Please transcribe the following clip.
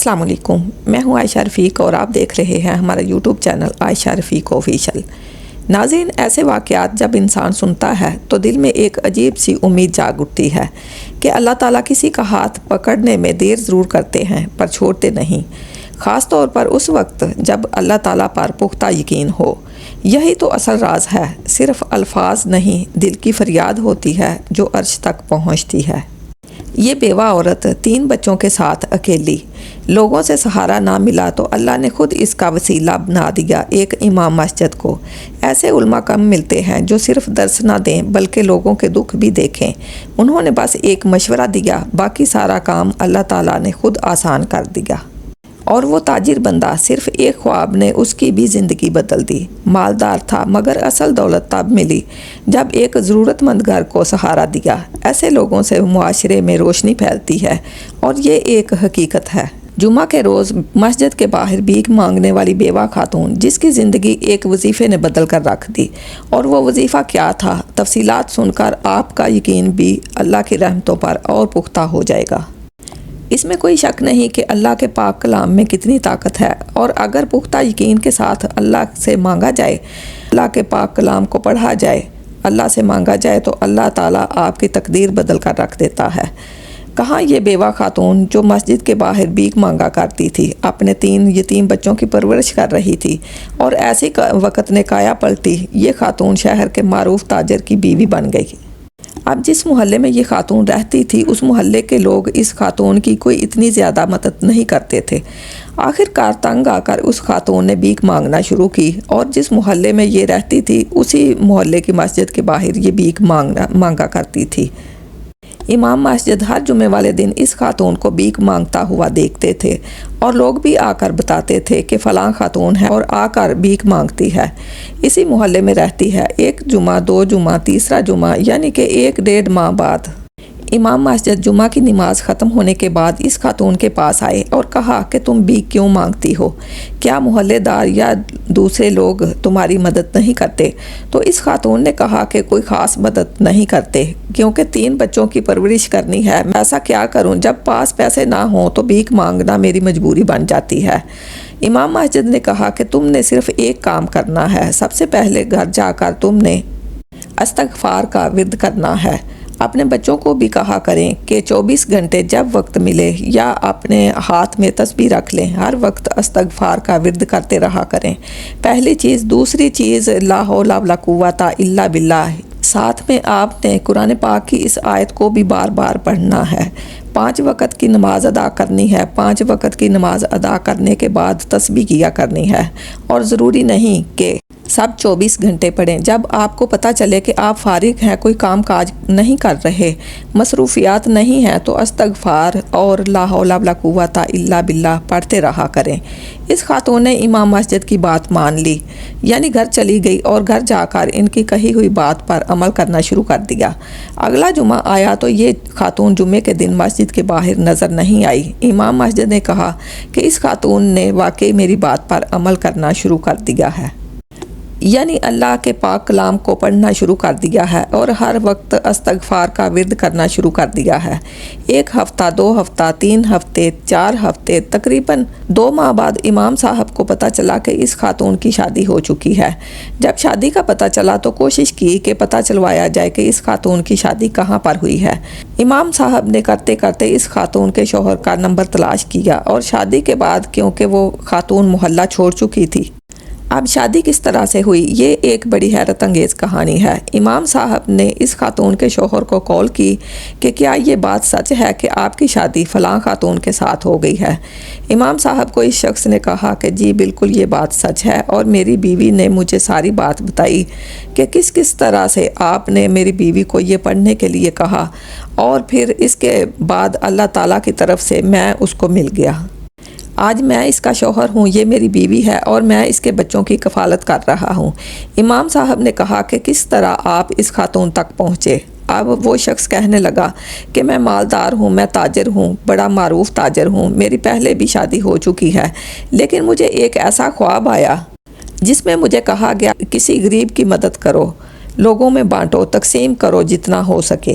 السلام علیکم، میں ہوں عائشہ رفیق اور آپ دیکھ رہے ہیں ہمارا یوٹیوب چینل عائشہ رفیق آفیشیل۔ ناظرین، ایسے واقعات جب انسان سنتا ہے تو دل میں ایک عجیب سی امید جاگ اٹھتی ہے کہ اللہ تعالیٰ کسی کا ہاتھ پکڑنے میں دیر ضرور کرتے ہیں پر چھوڑتے نہیں، خاص طور پر اس وقت جب اللہ تعالیٰ پر پختہ یقین ہو۔ یہی تو اصل راز ہے، صرف الفاظ نہیں، دل کی فریاد ہوتی ہے جو عرش تک پہنچتی ہے۔ یہ بیوہ عورت 3 بچوں کے ساتھ اکیلی، لوگوں سے سہارا نہ ملا تو اللہ نے خود اس کا وسیلہ بنا دیا ایک امام مسجد کو۔ ایسے علماء کم ملتے ہیں جو صرف درس نہ دیں بلکہ لوگوں کے دکھ بھی دیکھیں۔ انہوں نے بس ایک مشورہ دیا، باقی سارا کام اللہ تعالیٰ نے خود آسان کر دیا۔ اور وہ تاجر بندہ، صرف ایک خواب نے اس کی بھی زندگی بدل دی۔ مالدار تھا مگر اصل دولت تب ملی جب ایک ضرورت مند گھر کو سہارا دیا۔ ایسے لوگوں سے معاشرے میں روشنی پھیلتی ہے اور یہ ایک حقیقت ہے۔ جمعہ کے روز مسجد کے باہر بھیک مانگنے والی بیوہ خاتون، جس کی زندگی ایک وظیفے نے بدل کر رکھ دی، اور وہ وظیفہ کیا تھا، تفصیلات سن کر آپ کا یقین بھی اللہ کی رحمتوں پر اور پختہ ہو جائے گا۔ اس میں کوئی شک نہیں کہ اللہ کے پاک کلام میں کتنی طاقت ہے، اور اگر پختہ یقین کے ساتھ اللہ سے مانگا جائے، اللہ کے پاک کلام کو پڑھا جائے، اللہ سے مانگا جائے تو اللہ تعالیٰ آپ کی تقدیر بدل کر رکھ دیتا ہے۔ کہاں یہ بیوہ خاتون جو مسجد کے باہر بھیک مانگا کرتی تھی، اپنے 3 یتیم بچوں کی پرورش کر رہی تھی، اور ایسے وقت نے کایا پلٹی، یہ خاتون شہر کے معروف تاجر کی بیوی بن گئی۔ اب جس محلے میں یہ خاتون رہتی تھی، اس محلے کے لوگ اس خاتون کی کوئی اتنی زیادہ مدد نہیں کرتے تھے۔ آخر کار تنگ آ کر اس خاتون نے بھیک مانگنا شروع کی، اور جس محلے میں یہ رہتی تھی اسی محلے کی مسجد کے باہر یہ بھیک مانگا کرتی تھی۔ امام مسجد ہر جمعے والے دن اس خاتون کو بھیک مانگتا ہوا دیکھتے تھے، اور لوگ بھی آ کر بتاتے تھے کہ فلاں خاتون ہے اور آ کر بھیک مانگتی ہے، اسی محلے میں رہتی ہے۔ 1 جمعہ، 2 جمعہ، تیسرا جمعہ، یعنی کہ 1 ڈیڑھ ماہ بعد امام مسجد جمعہ کی نماز ختم ہونے کے بعد اس خاتون کے پاس آئے اور کہا کہ تم بھیک کیوں مانگتی ہو؟ کیا محلے دار یا دوسرے لوگ تمہاری مدد نہیں کرتے؟ تو اس خاتون نے کہا کہ کوئی خاص مدد نہیں کرتے، کیونکہ 3 بچوں کی پرورش کرنی ہے، میں ایسا کیا کروں، جب پاس پیسے نہ ہوں تو بھیک مانگنا میری مجبوری بن جاتی ہے۔ امام مسجد نے کہا کہ تم نے صرف ایک کام کرنا ہے، سب سے پہلے گھر جا کر تم نے استغفار کا ورد کرنا ہے۔ اپنے بچوں کو بھی کہا کریں کہ 24 گھنٹے جب وقت ملے یا اپنے ہاتھ میں تسبیح رکھ لیں، ہر وقت استغفار کا ورد کرتے رہا کریں، پہلی چیز۔ دوسری چیز، لا حول ولا قوت الا باللہ، ساتھ میں آپ نے قرآن پاک کی اس آیت کو بھی بار بار پڑھنا ہے۔ 5 وقت کی نماز ادا کرنی ہے، 5 وقت کی نماز ادا کرنے کے بعد تسبیح کیا کرنی ہے، اور ضروری نہیں کہ سب 24 گھنٹے پڑھیں۔ جب آپ کو پتہ چلے کہ آپ فارغ ہیں، کوئی کام کاج نہیں کر رہے، مصروفیات نہیں ہیں، تو استغفار اور لا حول ولا قوت الا باللہ پڑھتے رہا کریں۔ اس خاتون نے امام مسجد کی بات مان لی، یعنی گھر چلی گئی اور گھر جا کر ان کی کہی ہوئی بات پر عمل کرنا شروع کر دیا۔ اگلا جمعہ آیا تو یہ خاتون جمعے کے دن مسجد کے باہر نظر نہیں آئی۔ امام مسجد نے کہا کہ اس خاتون نے واقعی میری بات پر عمل کرنا شروع کر دیا ہے، یعنی اللہ کے پاک کلام کو پڑھنا شروع کر دیا ہے اور ہر وقت استغفار کا ورد کرنا شروع کر دیا ہے۔ 1 ہفتہ، 2 ہفتہ، 3 ہفتے، 4 ہفتے، تقریباً 2 ماہ بعد امام صاحب کو پتہ چلا کہ اس خاتون کی شادی ہو چکی ہے۔ جب شادی کا پتہ چلا تو کوشش کی کہ پتہ چلوایا جائے کہ اس خاتون کی شادی کہاں پر ہوئی ہے۔ امام صاحب نے کرتے کرتے اس خاتون کے شوہر کا نمبر تلاش کیا، اور شادی کے بعد کیونکہ وہ خاتون محلہ چھوڑ چکی تھی، اب شادی کس طرح سے ہوئی، یہ ایک بڑی حیرت انگیز کہانی ہے۔ امام صاحب نے اس خاتون کے شوہر کو کال کی کہ کیا یہ بات سچ ہے کہ آپ کی شادی فلاں خاتون کے ساتھ ہو گئی ہے؟ امام صاحب کو اس شخص نے کہا کہ جی بالکل یہ بات سچ ہے، اور میری بیوی نے مجھے ساری بات بتائی کہ کس طرح سے آپ نے میری بیوی کو یہ پڑھنے کے لیے کہا، اور پھر اس کے بعد اللہ تعالیٰ کی طرف سے میں اس کو مل گیا۔ آج میں اس کا شوہر ہوں، یہ میری بیوی ہے، اور میں اس کے بچوں کی کفالت کر رہا ہوں۔ امام صاحب نے کہا کہ کس طرح آپ اس خاتون تک پہنچے؟ اب وہ شخص کہنے لگا کہ میں مالدار ہوں، میں تاجر ہوں، بڑا معروف تاجر ہوں، میری پہلے بھی شادی ہو چکی ہے، لیکن مجھے ایک ایسا خواب آیا جس میں مجھے کہا گیا کسی غریب کی مدد کرو، لوگوں میں بانٹو، تقسیم کرو جتنا ہو سکے۔